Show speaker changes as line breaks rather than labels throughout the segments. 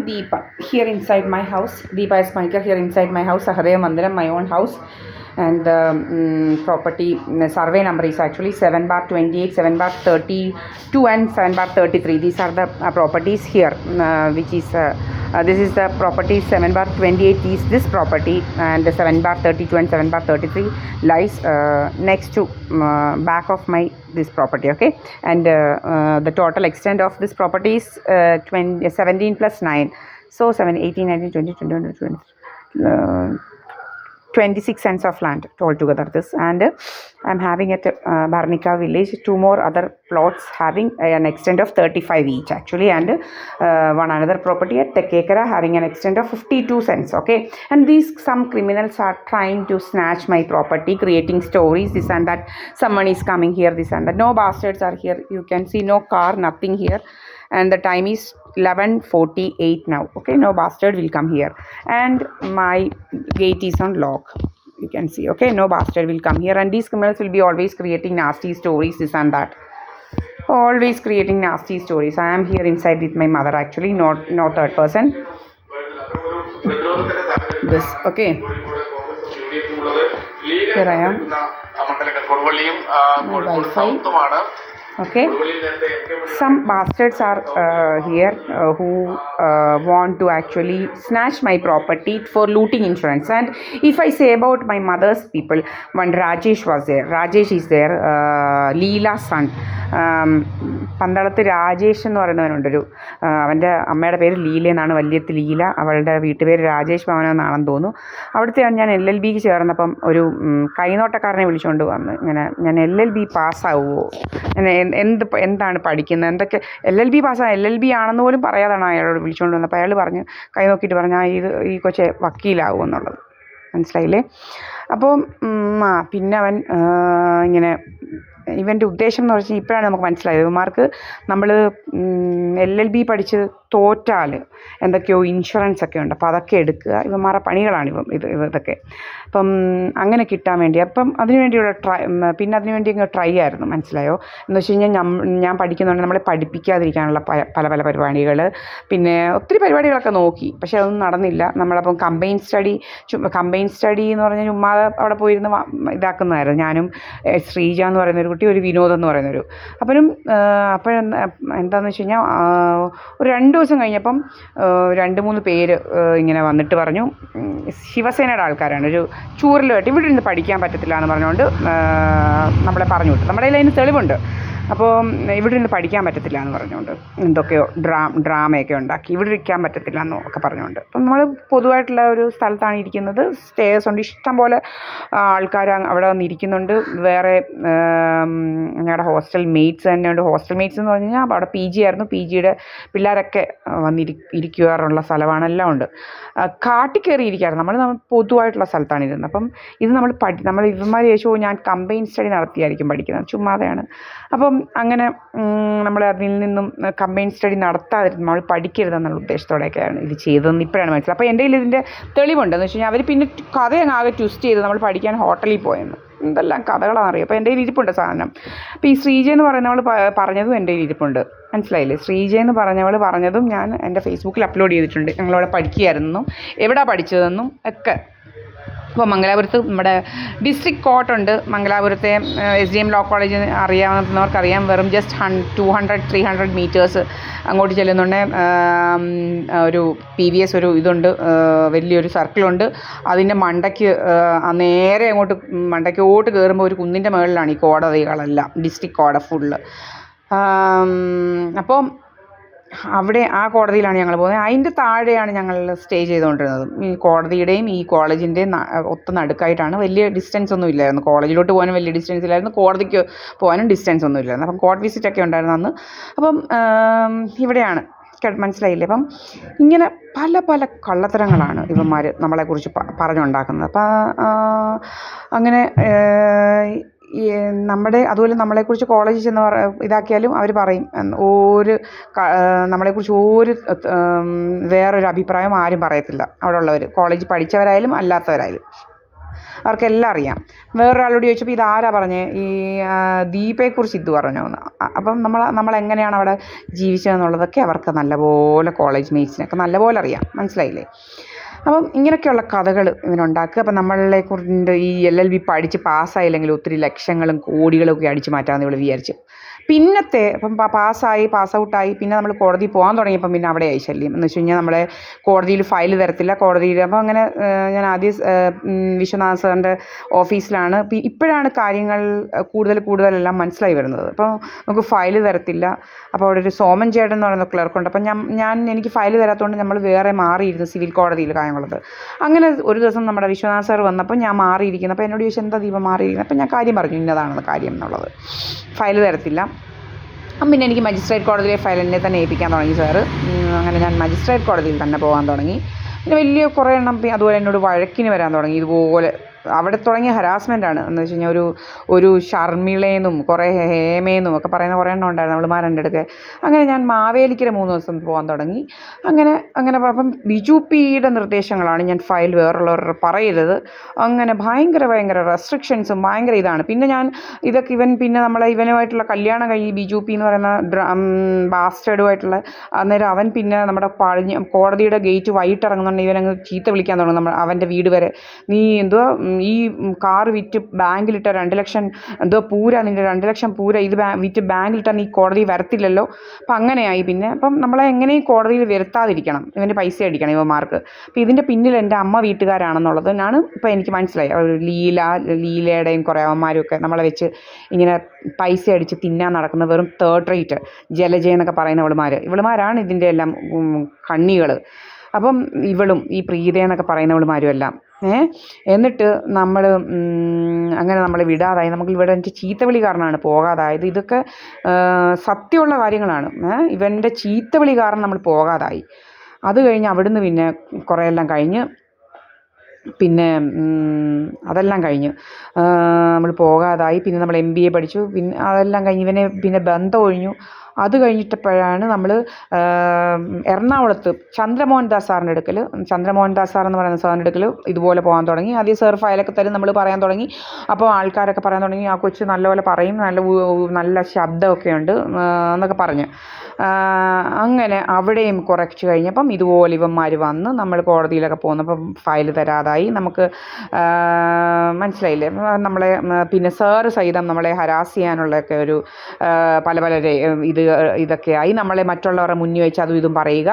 Deepa here inside my house. Deepa is Michael here inside my house, Sahadeva Mandiram, my own house. And the property survey number is actually 7/28, 7/32 and 7/33. These are the properties here, which is this is the property 7/28 is this property, and 7/32 and 7/33 lies next to back of my this property. Okay, and the total extent of this property is 17 plus 9, so 7, 18, 19, 20, 21, 22, 26 cents of land altogether this. And I'm having at Barnica village 2 more other plots having an extent of 35 each actually, and one another property at Tekekara having an extent of 52 cents. Okay, and these some criminals are trying to snatch my property, creating stories, this and that, someone is coming here, this and that. No bastards are here, you can see no car, nothing here, and the time is 11:48 now. Okay, no bastard will come here, and my gate is on lock, you can see. Okay, no bastard will come here, and these criminals will be always creating nasty stories, this and that, always creating nasty stories. I am here inside with my mother actually, not third person. This, okay, here I am, my Wi-Fi. Okay, some bastards are here who want to actually snatch my property for looting insurance. And if I say about my mother's people, one Rajesh was there, Rajesh is there, Leela's son, പന്തളത്ത് രാജേഷ് എന്ന് പറയുന്നവനുണ്ടൊരു, അവൻ്റെ അമ്മയുടെ പേര് ലീല എന്നാണ്, വല്യത്ത് ലീല, അവളുടെ വീട്ടുപേര് രാജേഷ് ഭവനം എന്നാണെന്ന് തോന്നുന്നു. അവിടുത്തെ ഞാൻ LLBക്ക് ചേർന്നപ്പം ഒരു കൈനോട്ടക്കാരനെ വിളിച്ചുകൊണ്ട് വന്ന്, ഇങ്ങനെ ഞാൻ LLB പാസ്സാവുമോ, എന്താണ് പഠിക്കുന്നത്, എന്തൊക്കെ LLB പാസ്സാണ്, LLB ആണെന്ന് പോലും പറയാതാണ് അയാളോട് വിളിച്ചുകൊണ്ട് വന്നത്. അപ്പോൾ അയാൾ പറഞ്ഞു, കൈ നോക്കിയിട്ട് പറഞ്ഞാൽ ഈ കൊച്ചെ വക്കീലാവും എന്നുള്ളത്, മനസ്സിലായില്ലേ. അപ്പോൾ പിന്നെ അവൻ ഇങ്ങനെ, ഇവൻ്റെ ഉദ്ദേശം എന്ന് വെച്ചാൽ ഇപ്പോഴാണ് നമുക്ക് മനസ്സിലായത്, ഇവന്മാർക്ക് നമ്മൾ LLB പഠിച്ച് തോറ്റാൽ എന്തൊക്കെയോ ഇൻഷുറൻസ് ഒക്കെ ഉണ്ട്, അപ്പോൾ അതൊക്കെ എടുക്കുക, ഇവന്മാരുടെ പണികളാണ് ഇതൊക്കെ. അപ്പം അങ്ങനെ കിട്ടാൻ വേണ്ടി, അപ്പം അതിനു വേണ്ടിയുള്ള പിന്നെ അതിനു വേണ്ടി ട്രൈ ആയിരുന്നു, മനസ്സിലായോ. എന്ന് വെച്ച് കഴിഞ്ഞാൽ ഞാൻ പഠിക്കുന്നുണ്ട്, നമ്മളെ പഠിപ്പിക്കാതിരിക്കാനുള്ള പല പരിപാടികൾ, പിന്നെ ഒത്തിരി പരിപാടികളൊക്കെ നോക്കി, പക്ഷേ അതൊന്നും നടന്നില്ല. നമ്മളപ്പം കമ്പൈൻ സ്റ്റഡി എന്ന് പറഞ്ഞാൽ ചുമ്മാ അവിടെ പോയിരുന്ന് ഇതാക്കുന്നതായിരുന്നു. ഞാനും ശ്രീജ എന്ന് പറയുന്നൊരു കുട്ടി, ഒരു വിനോദം എന്ന് പറയുന്നൊരു. എന്താണെന്ന് വെച്ച് കഴിഞ്ഞാൽ ഒരു 2 ദിവസം കഴിഞ്ഞപ്പം 2-3 പേര് ഇങ്ങനെ വന്നിട്ട് പറഞ്ഞു, ശിവസേനയുടെ ആൾക്കാരാണ്, ഒരു ചൂരലുമായിട്ട് ഇവിടെ ഇരുന്ന് പഠിക്കാൻ പറ്റത്തില്ല എന്ന് പറഞ്ഞുകൊണ്ട് നമ്മളെ പറഞ്ഞു വിട്ടു. നമ്മുടെ കയ്യിൽ അതിന് തെളിവുണ്ട്. അപ്പോൾ ഇവിടെ നിന്ന് പഠിക്കാൻ പറ്റത്തില്ല എന്ന് പറഞ്ഞുകൊണ്ട് എന്തൊക്കെയോ ഡ്രാമയൊക്കെ ഉണ്ടാക്കി, ഇവിടെ ഇരിക്കാൻ പറ്റത്തില്ല എന്നൊക്കെ പറഞ്ഞുകൊണ്ട്. അപ്പം നമ്മൾ പൊതുവായിട്ടുള്ള ഒരു സ്ഥലത്താണ് ഇരിക്കുന്നത്, സ്റ്റേഴ്സ് ഉണ്ട്, ഇഷ്ടം പോലെ ആൾക്കാർ അവിടെ വന്നിരിക്കുന്നുണ്ട്. വേറെ ഞങ്ങളുടെ ഹോസ്റ്റൽ മേറ്റ്സ് തന്നെ ഉണ്ട്. ഹോസ്റ്റൽ മേറ്റ്സ് എന്ന് പറഞ്ഞു കഴിഞ്ഞാൽ അവിടെ PG ആയിരുന്നു, PGയുടെ പിള്ളേരൊക്കെ ഇരിക്കാറുള്ള സ്ഥലമാണ്, എല്ലാം ഉണ്ട്. കാട്ടിൽ കയറി ഇരിക്കാറ്, നമ്മൾ പൊതുവായിട്ടുള്ള സ്ഥലത്താണ് ഇരുന്നത്. അപ്പം ഇത് നമ്മൾ ഇവന്മാർ ചോദിച്ചു, ഞാൻ കമ്പൈൻ സ്റ്റഡി നടത്തിയായിരിക്കും പഠിക്കുന്നത്, ചുമ്മാതെയാണ്. അപ്പം അങ്ങനെ നമ്മൾ അതിൽ നിന്നും കമ്പൈൻ സ്റ്റഡി നടത്താതിരുന്നു, നമ്മൾ പഠിക്കരുതെന്നുള്ള ഉദ്ദേശത്തോടെയൊക്കെയാണ് ഇത് ചെയ്തതെന്ന് ഇപ്പോഴാണ് മനസ്സിലായത്. അപ്പോൾ എൻ്റെ കയ്യിൽ ഇതിൻ്റെ തെളിവുണ്ടെന്ന് വെച്ച് കഴിഞ്ഞാൽ അവർ പിന്നെ കഥയങ്ങാകെ ട്വിസ്റ്റ് ചെയ്ത് നമ്മൾ പഠിക്കാൻ ഹോട്ടലിൽ പോയെന്ന്, എന്തെല്ലാം കഥകളാണെന്നറിയാം. അപ്പോൾ എൻ്റെ കയ്യിൽ ഇരിപ്പുണ്ട് സാധനം. അപ്പോൾ ഈ ശ്രീജ എന്ന് പറയുന്നവൾ പറഞ്ഞതും എൻ്റെ കയ്യിൽ ഇരിപ്പുണ്ട്, മനസ്സിലായില്ലേ. ശ്രീജ എന്ന് പറഞ്ഞവൾ പറഞ്ഞതും ഞാൻ എൻ്റെ ഫേസ്ബുക്കിൽ അപ്ലോഡ് ചെയ്തിട്ടുണ്ട്, ഞങ്ങളവിടെ പഠിക്കുകയായിരുന്നെന്നും എവിടെ പഠിച്ചതെന്നും ഒക്കെ. അപ്പോൾ മംഗലാപുരത്ത് നമ്മുടെ ഡിസ്ട്രിക്ട് കോർട്ടുണ്ട്, മംഗലാപുരത്തെ SDM ലോ കോളേജ് അറിയാവുന്നവർക്കറിയാം. വെറും ജസ്റ്റ് 200-300 മീറ്റേഴ്സ് അങ്ങോട്ട് ചെല്ലുന്നുണ്ടെങ്കിൽ ഒരു PVS ഒരു ഇതുണ്ട്, വലിയൊരു സർക്കിളുണ്ട്. അതിൻ്റെ മണ്ടയ്ക്ക് നേരെ അങ്ങോട്ട് മണ്ടയ്ക്കോട്ട് കയറുമ്പോൾ ഒരു കുന്നിൻ്റെ മുകളിലാണ് ഈ കോടതികളെല്ലാം, ഡിസ്ട്രിക്ട് കോടതി ഫുള്ള്. അപ്പം അവിടെ ആ കോടതിയിലാണ് ഞങ്ങൾ പോകുന്നത്. അതിൻ്റെ താഴെയാണ് ഞങ്ങൾ സ്റ്റേ ചെയ്തുകൊണ്ടിരുന്നത്. ഈ കോടതിയുടെയും ഈ കോളേജിൻ്റെയും നടുക്കായിട്ടാണ്. വലിയ ഡിസ്റ്റൻസ് ഒന്നും ഇല്ലായിരുന്നു, കോളേജിലോട്ട് പോകാനും വലിയ ഡിസ്റ്റൻസ് ഇല്ലായിരുന്നു, കോടതിക്ക് പോകാനും ഡിസ്റ്റൻസ് ഒന്നും ഇല്ലായിരുന്നു. അപ്പം കോർട്ട് വിസിറ്റൊക്കെ ഉണ്ടായിരുന്നു അന്ന്. അപ്പം ഇവിടെയാണ്, മനസ്സിലായില്ലേ. അപ്പം ഇങ്ങനെ പല കള്ളത്തരങ്ങളാണ് ഇവന്മാർ നമ്മളെക്കുറിച്ച് പറഞ്ഞുണ്ടാക്കുന്നത്. അപ്പം അങ്ങനെ അതുപോലെ നമ്മളെക്കുറിച്ച് കോളേജിൽ ചെന്ന് ഇതാക്കിയാലും അവർ പറയും, നമ്മളെക്കുറിച്ച് വേറൊരു അഭിപ്രായം ആരും പറയത്തില്ല അവിടെ ഉള്ളവർ, കോളേജിൽ പഠിച്ചവരായാലും അല്ലാത്തവരായാലും. അവർക്കെല്ലാം അറിയാം. വേറൊരാളോട് ചോദിച്ചപ്പോൾ ഇതാരാ പറഞ്ഞേ, ഈ ദീപയെക്കുറിച്ച് ഇത് പറഞ്ഞോ എന്ന്. അപ്പം നമ്മളെങ്ങനെയാണ് അവിടെ ജീവിച്ചതെന്നുള്ളതൊക്കെ അവർക്ക് നല്ലപോലെ കോളേജ് മേറ്റ്സിനൊക്കെ നല്ലപോലെ അറിയാം. മനസ്സിലായില്ലേ? അപ്പം ഇങ്ങനെയൊക്കെയുള്ള കഥകൾ ഇവനുണ്ടാക്കുക. അപ്പം നമ്മളെ കൊണ്ട് ഈ LLB പഠിച്ച് പാസ്സായില്ലെങ്കിൽ ഒത്തിരി ലക്ഷങ്ങളും കോടികളും ഒക്കെ അടിച്ചു മാറ്റാമെന്ന് ഇവൾ വിചാരിച്ചു. പിന്നത്തെ അപ്പം പാസ് ഔട്ടായി പിന്നെ നമ്മൾ കോടതി പോകാൻ തുടങ്ങിയപ്പം പിന്നെ അവിടെയായി ശല്യം എന്ന് വെച്ച് കഴിഞ്ഞാൽ നമ്മളെ കോടതിയിൽ ഫയൽ തരത്തില്ല. കോടതിയിൽ അപ്പോൾ അങ്ങനെ ഞാൻ ആദ്യം വിശ്വനാഥ് സാറിൻ്റെ ഓഫീസിലാണ്. ഇപ്പോഴാണ് കാര്യങ്ങൾ കൂടുതലെല്ലാം മനസ്സിലായി വരുന്നത്. അപ്പോൾ നമുക്ക് ഫയൽ തരത്തില്ല. അപ്പോൾ അവിടെ ഒരു സോമൻ ചേട്ടൻ എന്ന് പറയുന്ന ക്ലർക്കുണ്ട്. അപ്പം എനിക്ക് ഫയൽ തരാത്തതുകൊണ്ട് നമ്മൾ വേറെ മാറിയിരുന്നു സിവിൽ കോടതിയിൽ കായംകുളത്ത്. അങ്ങനെ ഒരു ദിവസം നമ്മുടെ വിശ്വനാഥ് സാർ വന്നപ്പോൾ ഞാൻ മാറിയിരിക്കുന്നു. അപ്പോൾ എന്നോട് ചോദിച്ചു എന്താ ദീപം മാറിയിരിക്കുന്നത്. അപ്പം ഞാൻ കാര്യം പറഞ്ഞു, ഇന്നതാണ് കാര്യം എന്നുള്ളത്. ഫയൽ തരത്തില്ല. പിന്നെ എനിക്ക് മജിസ്ട്രേറ്റ് കോടതിയിലെ ഫയൽ എന്നെ തന്നെ ഏൽപ്പിക്കാൻ തുടങ്ങി സാറ്. അങ്ങനെ ഞാൻ മജിസ്ട്രേറ്റ് കോടതിയിൽ തന്നെ പോകാൻ തുടങ്ങി. പിന്നെ വലിയ കുറേ എണ്ണം അതുപോലെ എന്നോട് വഴക്കിന് വരാൻ തുടങ്ങി. ഇതുപോലെ അവിടെ തുടങ്ങിയ ഹരാസ്മെൻറ്റാണ്. എന്ന് വെച്ച് കഴിഞ്ഞാൽ ഒരു ഷർമിളേന്നും കുറേ ഹേമേന്നും ഒക്കെ പറയുന്ന കുറേ എണ്ണം ഉണ്ടായിരുന്നു അവളുമാരെൻ്റെ അടുക്കെ. അങ്ങനെ ഞാൻ മാവേലിക്കര 3 ദിവസം പോകാൻ തുടങ്ങി. അങ്ങനെ അപ്പം ബിജു പിയുടെ നിർദ്ദേശങ്ങളാണ് ഞാൻ ഫയൽ വേറുള്ളവരുടെ പറയരുത്. അങ്ങനെ ഭയങ്കര റെസ്ട്രിക്ഷൻസും ഭയങ്കര ഇതാണ്. പിന്നെ ഞാൻ ഇതൊക്കെ പിന്നെ ഇവനുമായിട്ടുള്ള കല്യാണം കഴിഞ്ഞ് ബിജു പി എന്ന് പറയുന്ന ബാസ്റ്റേഡുമായിട്ടുള്ള അന്നേരം അവൻ പിന്നെ നമ്മുടെ കോടതിയുടെ ഗേറ്റ് വൈകിട്ട് ഇറങ്ങുന്നുണ്ടെങ്കിൽ ഇവനങ്ങ് ചീത്ത വിളിക്കാൻ തുടങ്ങും. അവൻ്റെ വീട് വരെ നീ എന്തോ ഈ കാർ വിറ്റ് ബാങ്കിലിട്ട 2 ലക്ഷം എന്തോ നിൻ്റെ 2 ലക്ഷം ഇത് വിറ്റ് ബാങ്കിലിട്ടാൽ നീ കോടതി വരത്തില്ലല്ലോ. അപ്പം അങ്ങനെയായി. പിന്നെ അപ്പം നമ്മളെ എങ്ങനെയും കോടതിയിൽ വരുത്താതിരിക്കണം, ഇവൻ്റെ പൈസ അടിക്കണം ഇവന്മാർക്ക്. അപ്പം ഇതിൻ്റെ പിന്നിൽ എൻ്റെ അമ്മ വീട്ടുകാരാണെന്നുള്ളത് ഇപ്പോൾ എനിക്ക് മനസ്സിലായി. ലീലയുടെയും കുറേ അവന്മാരും ഒക്കെ നമ്മളെ വെച്ച് ഇങ്ങനെ പൈസ അടിച്ച് തിന്നാൻ നടക്കുന്ന വെറും തേർഡ് റേറ്റ് ജലജ എന്നൊക്കെ പറയുന്ന ഇവളുമാരാണ് ഇതിൻ്റെ എല്ലാം കണ്ണികൾ. അപ്പം ഇവളും ഈ പ്രീത എന്നൊക്കെ പറയുന്നവളുമാരും എല്ലാം എന്നിട്ട് അങ്ങനെ നമ്മളെ വിടാതായി. നമുക്ക് ഇവിടെ എനിക്ക് ചീത്തവിളി കാരണമാണ് പോകാതായത്. ഇതൊക്കെ സത്യമുള്ള കാര്യങ്ങളാണ്. ഇവൻ്റെ ചീത്തവിളി കാരണം നമ്മൾ പോകാതായി. അത് കഴിഞ്ഞ് അവിടുന്ന് പിന്നെ കുറേ എല്ലാം കഴിഞ്ഞ് പിന്നെ അതെല്ലാം കഴിഞ്ഞ് നമ്മൾ പോകാതായി. പിന്നെ നമ്മൾ MBA പഠിച്ചു. പിന്നെ അതെല്ലാം കഴിഞ്ഞ് ഇവനെ പിന്നെ ബന്ധം ഒഴിഞ്ഞു. അത് കഴിഞ്ഞിട്ടപ്പോഴാണ് നമ്മൾ എറണാകുളത്ത് ചന്ദ്രമോഹൻ ദാസ് സാറിൻ്റെ അടുക്കൽ എന്ന് പറയുന്ന സാറിൻ്റെ അടുക്കൽ ഇതുപോലെ പോകാൻ തുടങ്ങി. ആദ്യം സാർ ഫയലൊക്കെ തരും, നമ്മൾ പറയാൻ തുടങ്ങി. അപ്പോൾ ആൾക്കാരൊക്കെ പറയാൻ തുടങ്ങി ആ കൊച്ച് നല്ലപോലെ പറയും, നല്ല ശബ്ദമൊക്കെ ഉണ്ട് എന്നൊക്കെ പറഞ്ഞ് അങ്ങനെ അവിടെയും കുറച്ച് കഴിഞ്ഞപ്പം ഇതുപോലെ ഇവന്മാർ വന്ന് നമ്മൾ കോടതിയിലൊക്കെ പോകുന്നപ്പം ഫയൽ തരാതായി. നമുക്ക് മനസ്സിലായില്ലേ, നമ്മളെ പിന്നെ സാറ് സഹിതം നമ്മളെ ഹരാസ് ചെയ്യാനുള്ളതൊക്കെ ഒരു പല ഇതൊക്കെയായി. നമ്മളെ മറ്റുള്ളവരുടെ മുന്നിൽ വെച്ച് അതും ഇതും പറയുക.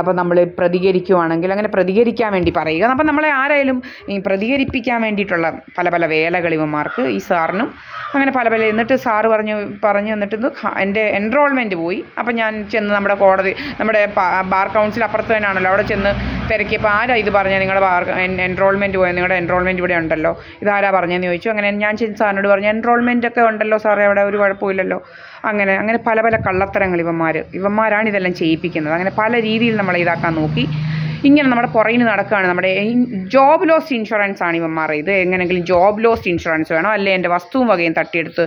അപ്പോൾ നമ്മൾ പ്രതികരിക്കുവാണെങ്കിൽ അങ്ങനെ പ്രതികരിക്കാൻ വേണ്ടി പറയുക. അപ്പം നമ്മളെ ആരായാലും ഈ പ്രതികരിപ്പിക്കാൻ വേണ്ടിയിട്ടുള്ള പല വേലകൾ ഇവന്മാർക്ക് ഈ സാറിനും അങ്ങനെ പല എന്നിട്ട് സാറ് പറഞ്ഞു എന്നിട്ട് എൻ്റെ എൻറോൾമെൻറ്റ് പോയി. അപ്പം ഞാൻ ചെന്ന് നമ്മുടെ ബാർ കൗൺസിൽ അപ്പുറത്ത് തന്നെയാണല്ലോ, അവിടെ ചെന്ന് തിരക്കിയപ്പോൾ ആരാ ഇത് പറഞ്ഞാൽ നിങ്ങളുടെ എൻറോൾമെൻറ്റ് പോയത്, നിങ്ങളുടെ എൻറോൾമെൻറ്റ് ഇവിടെ ഉണ്ടല്ലോ, ഇതാരാ പറഞ്ഞതെന്ന് ചോദിച്ചു. അങ്ങനെ ഞാൻ ചെന്ന് സാറിനോട് പറഞ്ഞു എൻറോൾമെൻ്റ് ഒക്കെ ഉണ്ടല്ലോ സാറേ, അവിടെ ഒരു കുഴപ്പമില്ലല്ലോ. അങ്ങനെ പല കള്ളത്തരങ്ങൾ ഇവന്മാരാണ് ഇതെല്ലാം ചെയ്യിപ്പിക്കുന്നത്. അങ്ങനെ പല രീതിയിൽ നമ്മളെ ഇതാക്കാൻ നോക്കി. ഇങ്ങനെ നമ്മുടെ പുറകിന് നടക്കുകയാണ്. നമ്മുടെ ജോബ് ലോസ്റ്റ് ഇൻഷുറൻസ് ആണ് ഇവന്മാർ. ഇത് എങ്ങനെയെങ്കിലും ജോബ് ലോസ്റ്റ് ഇൻഷുറൻസ് വേണം, അല്ലെ എൻ്റെ വസ്തുവും വകയും തട്ടിയെടുത്ത്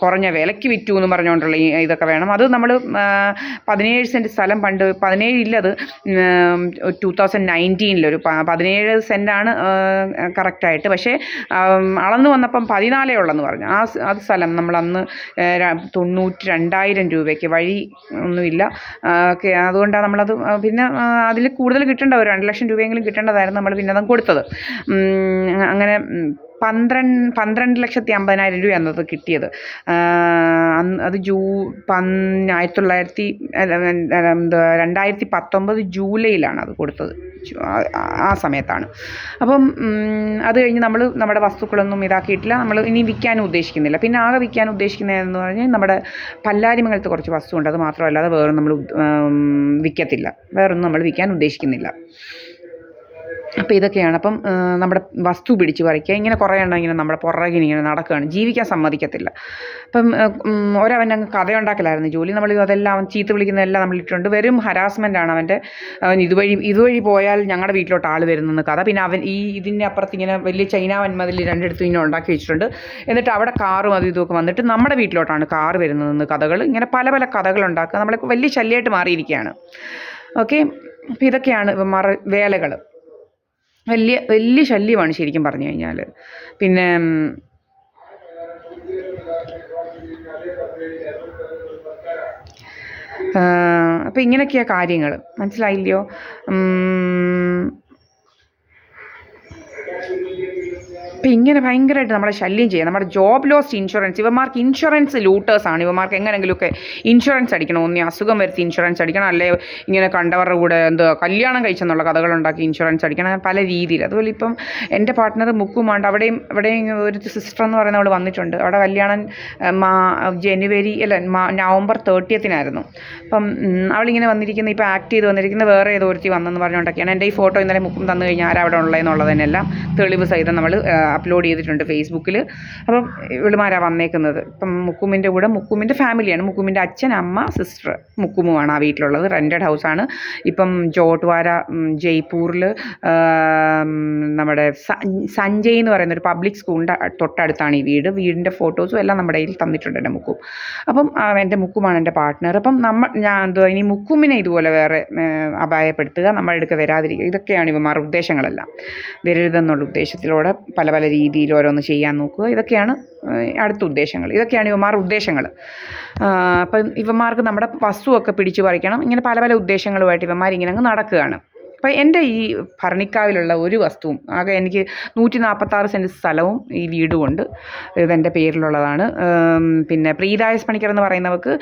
കുറഞ്ഞ വിലയ്ക്ക് വിറ്റു എന്ന് പറഞ്ഞുകൊണ്ടുള്ള ഇതൊക്കെ വേണം. അത് നമ്മൾ 17 സെൻറ്റ് സ്ഥലം പണ്ട് 17 ഇല്ലത് 2019 ഒരു 17 സെൻറ്റാണ് കറക്റ്റായിട്ട്. പക്ഷേ അളന്ന് വന്നപ്പം 14 ഉള്ളെന്ന് പറഞ്ഞു. അത് സ്ഥലം നമ്മളന്ന് 92,000 രൂപയ്ക്ക് വഴി ഒന്നുമില്ല. അതുകൊണ്ടാണ് നമ്മളത് പിന്നെ അതിൽ കൂടുതൽ കിട്ടേണ്ട ഒരു 2 ലക്ഷം രൂപയെങ്കിലും കിട്ടേണ്ടതായിരുന്നു. നമ്മൾ പിന്നെ അതും കൊടുത്തത്. അങ്ങനെ 12,50,000 രൂപ അന്നത് കിട്ടിയത്. അത് 2019 ജൂലൈയിലാണ് അത് കൊടുത്തത്. ആ സമയത്താണ്. അപ്പം അത് കഴിഞ്ഞ് നമ്മൾ നമ്മുടെ വസ്തുക്കളൊന്നും ഇതാക്കിയിട്ടില്ല. നമ്മൾ ഇനി വിൽക്കാനും ഉദ്ദേശിക്കുന്നില്ല. പിന്നെ ആകെ വിൽക്കാൻ ഉദ്ദേശിക്കുന്നതെന്ന് പറഞ്ഞാൽ നമ്മുടെ പല്ലാരിമംഗലത്ത് കുറച്ച് വസ്തുണ്ട്. അത് മാത്രമല്ലാതെ വേറൊന്നും നമ്മൾ വിൽക്കത്തില്ല. വേറൊന്നും നമ്മൾ വിൽക്കാൻ ഉദ്ദേശിക്കുന്നില്ല. അപ്പോൾ ഇതൊക്കെയാണ്. അപ്പം നമ്മുടെ വസ്തു പിടിച്ച് പറിക്കുക, ഇങ്ങനെ കുറേ എണ്ണം ഇങ്ങനെ നമ്മുടെ പുറകിന് ഇങ്ങനെ നടക്കുകയാണ്. ജീവിക്കാൻ സമ്മതിക്കത്തില്ല. അപ്പം അവനങ്ങ് കഥയുണ്ടാക്കലായിരുന്നു ജോലി. അതെല്ലാം അവൻ ചീത്ത വിളിക്കുന്നതെല്ലാം നമ്മളിട്ടുണ്ട്. വെറും ഹരാസ്മെൻ്റാണ് അവൻ ഇതുവഴി പോയാൽ ഞങ്ങളുടെ വീട്ടിലോട്ട് ആൾ വരുന്നെന്ന് കഥ. പിന്നെ അവൻ ഇതിൻ്റെ അപ്പുറത്ത് ഇങ്ങനെ വലിയ ചൈന വന്മതിൽ 2 ഇടത്തും ഇങ്ങനെ ഉണ്ടാക്കി വെച്ചിട്ടുണ്ട്. എന്നിട്ട് അവിടെ കാറും അതും ഇതുമൊക്കെ വന്നിട്ട് നമ്മുടെ വീട്ടിലോട്ടാണ് കാറ് വരുന്നതെന്ന് കഥകൾ. ഇങ്ങനെ പല കഥകളുണ്ടാക്കുക. നമ്മളെ വലിയ ശല്യമായിട്ട് മാറിയിരിക്കുകയാണ്. ഓക്കെ, അപ്പോൾ ഇതൊക്കെയാണ് ഇവന്മാരുടെ വേലകൾ. വലിയ വലിയ ശല്യമാണ് ശരിക്കും പറഞ്ഞു കഴിഞ്ഞാൽ. പിന്നെ അപ്പോൾ ഇങ്ങനെയൊക്കെയാണ് കാര്യങ്ങൾ, മനസ്സിലായില്ലയോ? അപ്പം ഇങ്ങനെ ഭയങ്കരമായിട്ട് നമ്മളെ ശല്യം ചെയ്യുക. നമ്മുടെ ജോബ് ലോസ്റ്റ് ഇൻഷുറൻസ്, ഇവന്മാർക്ക് ഇൻഷുറൻസ് ലൂട്ടേഴ്സാണ്. ഇവന്മാർക്ക് എങ്ങനെയെങ്കിലുമൊക്കെ ഇൻഷുറൻസ് അടിക്കണം. ഒന്നി അസുഖം വരുത്തി ഇൻഷുറൻസ് അടിക്കണം, അല്ലെ ഇങ്ങനെ കണ്ടവരുടെ കൂടെ കല്യാണം കഴിച്ചെന്നുള്ള കഥകളുണ്ടാക്കി ഇൻഷുറൻസ് അടിക്കണം, പല രീതിയിൽ. അതുപോലെ ഇപ്പം എൻ്റെ പാർട്ട്ണർ മുക്കുമാണ്ട് ഇവിടെയും ഒരു സിസ്റ്റർ എന്ന് പറയുന്ന അവൾ വന്നിട്ടുണ്ട്. അവിടെ കല്യാണം നവംബർ 30-നായിരുന്നു. അപ്പം അവളിങ്ങനെ വന്നിരിക്കുന്ന, ഇപ്പോൾ ആക്ട് ചെയ്ത് വന്നിരിക്കുന്ന വേറെ ഏതോ ഒരുത്തി വന്നെന്ന് പറഞ്ഞുകൊണ്ടൊക്കെയാണ്. എൻ്റെ ഈ ഫോട്ടോ ഇന്നലെ മുക്കും തന്നു കഴിഞ്ഞാൽ ആരാ അവിടെ ഉള്ളതെന്നുള്ളതിനെല്ലാം തെളിവ് സഹിതം നമ്മൾ അപ്ലോഡ് ചെയ്തിട്ടുണ്ട് ഫേസ്ബുക്കിൽ. അപ്പം ഇവളുമാരാണ് വന്നേക്കുന്നത്. ഇപ്പം മുക്കുമിൻ്റെ കൂടെ, മുക്കുമിൻ്റെ ഫാമിലിയാണ്, മുക്കുമിൻ്റെ അച്ഛൻ, അമ്മ, സിസ്റ്റർ, മുക്കുമുമാണ് ആ വീട്ടിലുള്ളത്. റെൻറ്റഡ് ഹൗസാണ്. ഇപ്പം ജോട്ട്വാര ജയ്പൂരിൽ നമ്മുടെ സഞ്ജയ് എന്ന് പറയുന്ന ഒരു പബ്ലിക് സ്കൂളിൻ്റെ തൊട്ടടുത്താണ് ഈ വീട്. വീടിൻ്റെ ഫോട്ടോസും എല്ലാം നമ്മുടെ കയ്യിൽ തന്നിട്ടുണ്ട് എൻ്റെ മുക്കും. അപ്പം എൻ്റെ മുക്കുമാണ് എൻ്റെ പാർട്ട്ണർ. അപ്പം ഇനി മുക്കുമിനെ ഇതുപോലെ വേറെ അപായപ്പെടുത്തുക, നമ്മുടെ അടുക്ക വരാതിരിക്കുക, ഇതൊക്കെയാണ് ഇവന്മാരുടെ ഉദ്ദേശങ്ങളെല്ലാം. വരരുതെന്നുള്ള ഉദ്ദേശത്തിലൂടെ പല പല രീതിയിൽ ഓരോന്ന് ചെയ്യാൻ നോക്കുക. ഇതൊക്കെയാണ് അടുത്ത ഉദ്ദേശങ്ങൾ. ഇതൊക്കെയാണ് ഇവന്മാരുടെ ഉദ്ദേശങ്ങൾ. അപ്പം ഇവന്മാർക്ക് നമ്മുടെ വസ്തുവൊക്കെ പിടിച്ചു പറിക്കണം. ഇങ്ങനെ പല പല ഉദ്ദേശങ്ങളുമായിട്ട് ഇവന്മാർ ഇങ്ങനെ അങ്ങ് നടക്കുകയാണ്. അപ്പോൾ എൻ്റെ ഈ ഭരണിക്കാവിലുള്ള ഒരു വസ്തുവും, ആകെ എനിക്ക് 146 സെൻറ്റ് സ്ഥലവും ഈ വീടുമുണ്ട്. ഇതെൻ്റെ പേരിലുള്ളതാണ്. പിന്നെ പ്രീതായസ് പണിക്കർ എന്ന് പറയുന്നവർക്ക്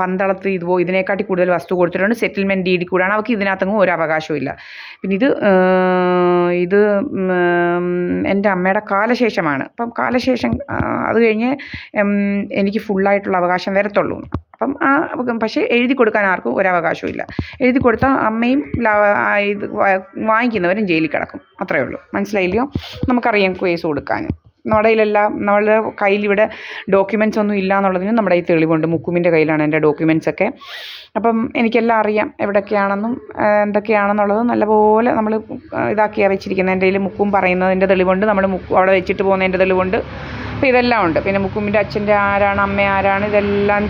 പന്തളത്ത് ഇതിനെക്കാട്ടി കൂടുതൽ വസ്തു കൊടുത്തിട്ടുണ്ട്. സെറ്റിൽമെൻറ്റ് ഡീഡിൽ കൂടാണ്. അവർക്ക് ഇതിനകത്തെങ്ങും ഒരു അവകാശവും ഇല്ല. പിന്നെ ഇത് എൻ്റെ അമ്മയുടെ കാലശേഷമാണ്. അപ്പം കാലശേഷം അത് കഴിഞ്ഞ് എനിക്ക് ഫുള്ളായിട്ടുള്ള അവകാശം വരത്തുള്ളൂ. അപ്പം പക്ഷേ എഴുതി കൊടുക്കാൻ ആർക്കും ഒരവകാശവും ഇല്ല. എഴുതി കൊടുത്താൽ അമ്മയും ഇത് വാങ്ങിക്കുന്നവരും ജയിലിൽ കിടക്കും, അത്രയേ ഉള്ളൂ. മനസ്സിലായില്ലയോ? നമുക്കറിയാം കേസ് കൊടുക്കാൻ. നമ്മളുടെ കയ്യിലിവിടെ ഡോക്യുമെൻറ്റ്സ് ഒന്നും ഇല്ല എന്നുള്ളതിന് നമ്മുടെ ഈ തെളിവുണ്ട്. മുക്കുമിൻ്റെ കയ്യിലാണ് എൻ്റെ ഡോക്യുമെൻറ്റ്സൊക്കെ. അപ്പം എനിക്കെല്ലാം അറിയാം എവിടെയൊക്കെയാണെന്നും എന്തൊക്കെയാണെന്നുള്ളത് നല്ലപോലെ നമ്മൾ ഇതാക്കിയാണ് വെച്ചിരിക്കുന്നത്. എൻ്റെ കയ്യിൽ മുക്കും പറയുന്നതിൻ്റെ തെളിവുണ്ട്, നമ്മൾ അവിടെ വെച്ചിട്ട് പോകുന്നതിൻ്റെ തെളിവുണ്ട്. അപ്പോൾ ഇതെല്ലാം ഉണ്ട്. പിന്നെ മുക്കുമിൻ്റെ അച്ഛൻ്റെ ആരാണ്, അമ്മ ആരാണ്, ഇതെല്ലാം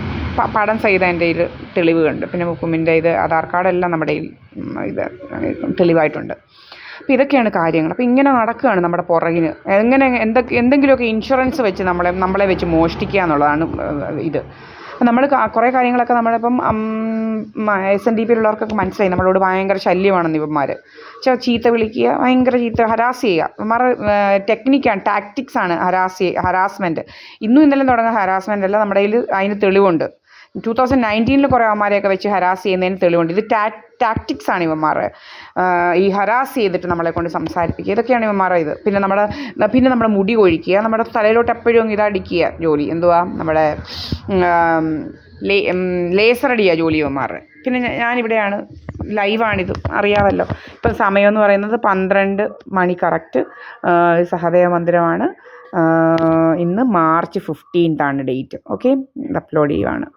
പടം സഹിതം എൻ്റെ കയ്യിൽ തെളിവുണ്ട്. പിന്നെ മുക്കുമിൻ്റെ ആധാർ കാർഡെല്ലാം നമ്മുടെ കയ്യിൽ തെളിവായിട്ടുണ്ട്. അപ്പോൾ ഇതൊക്കെയാണ് കാര്യങ്ങൾ. അപ്പോൾ ഇങ്ങനെ നടക്കുകയാണ് നമ്മുടെ പുറകിന്. എന്തെങ്കിലുമൊക്കെ ഇൻഷുറൻസ് വെച്ച് നമ്മളെ വെച്ച് മോഷ്ടിക്കുക എന്നുള്ളതാണ് ഇത്. നമ്മൾ കുറേ കാര്യങ്ങളൊക്കെ നമ്മളിപ്പം SNDP-യിലുള്ളവർക്കൊക്കെ മനസ്സിലായി നമ്മളോട് ഭയങ്കര ശല്യമാണെന്ന് ഇവന്മാർ. ചീത്ത വിളിക്കുക, ഭയങ്കര ഹരാസ് ചെയ്യുക. ഇവന്മാരുടെ ടെക്നിക്കാണ്, ടാക്ടിക്സാണ് ഹരാസ്മെൻറ്റ്. ഇന്നും ഇന്നലെ തുടങ്ങുന്ന ഹരാസ്മെൻ്റ് അല്ല, നമ്മുടെ കയ്യിൽ അതിന് തെളിവുണ്ട്. 2019 കുറേ അവന്മാരെയൊക്കെ വെച്ച് ഹരാസ് ചെയ്യുന്നതിന് തെളിവുണ്ട്. ഇത് ടാക്ടിക്സാണ് ഇവന്മാരെ. ഈ ഹരാസ് ചെയ്തിട്ട് നമ്മളെ കൊണ്ട് സംസാരിപ്പിക്കുക, ഇതൊക്കെയാണ് ഇവന്മാരെ ഇത്. പിന്നെ നമ്മുടെ മുടി കൊഴിക്കുക, നമ്മുടെ തലയിലോട്ട് എപ്പോഴും ഇതടിക്കുക ജോലി. എന്തുവാ, നമ്മുടെ ലേസർ അടിക്കുക ജോലി ഇവന്മാരുടെ. പിന്നെ ഞാനിവിടെയാണ്, ലൈവാണിത്, അറിയാമല്ലോ. ഇപ്പം സമയം എന്ന് പറയുന്നത് 12 മണി കറക്റ്റ്. സഹദേവ മന്ദിരമാണ്. ഇന്ന് March 15 ഡേറ്റ്. ഓക്കെ, ഇത് അപ്ലോഡ് ചെയ്യുവാണ്.